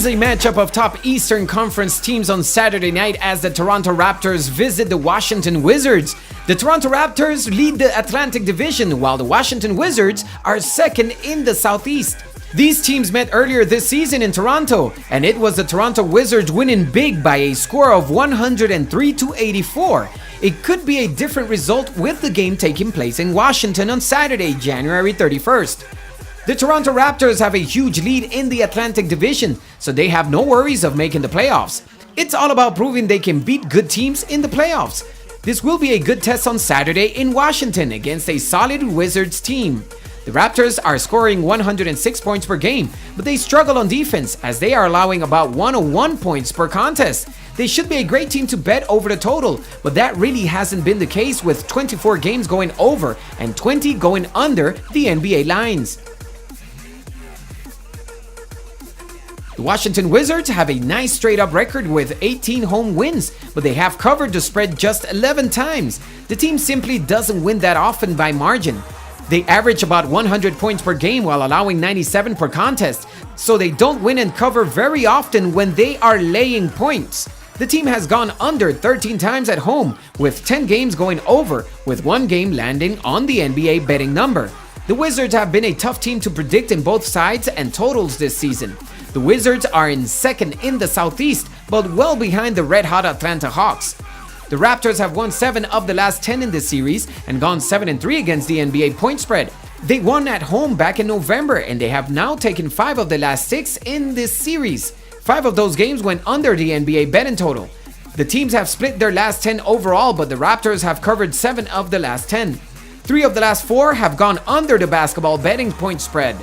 a matchup of top Eastern Conference teams on Saturday night as the Toronto Raptors visit the Washington Wizards. The Toronto Raptors lead the Atlantic Division, while the Washington Wizards are second in the Southeast. These teams met earlier this season in Toronto, and it was the Toronto Wizards winning big by a score of 103-84. It could be a different result with the game taking place in Washington on Saturday, January 31st. The Toronto Raptors have a huge lead in the Atlantic Division, so they have no worries of making the playoffs. It's all about proving they can beat good teams in the playoffs. This will be a good test on Saturday in Washington against a solid Wizards team. The Raptors are scoring 106 points per game, but they struggle on defense as they are allowing about 101 points per contest. They should be a great team to bet over the total, but that really hasn't been the case with 24 games going over and 20 going under the NBA lines. The Washington Wizards have a nice straight-up record with 18 home wins, but they have covered the spread just 11 times. The team simply doesn't win that often by margin. They average about 100 points per game while allowing 97 per contest, so they don't win and cover very often when they are laying points. The team has gone under 13 times at home, with 10 games going over, with one game landing on the NBA betting number. The Wizards have been a tough team to predict in both sides and totals this season. The Wizards are in second in the Southeast, but well behind the red-hot Atlanta Hawks. The Raptors have won 7 of the last 10 in this series and gone 7-3 against the NBA point spread. They won at home back in November, and they have now taken 5 of the last 6 in this series. 5 of those games went under the NBA betting total. The teams have split their last 10 overall, but the Raptors have covered 7 of the last 10. 3 of the last 4 have gone under the basketball betting point spread.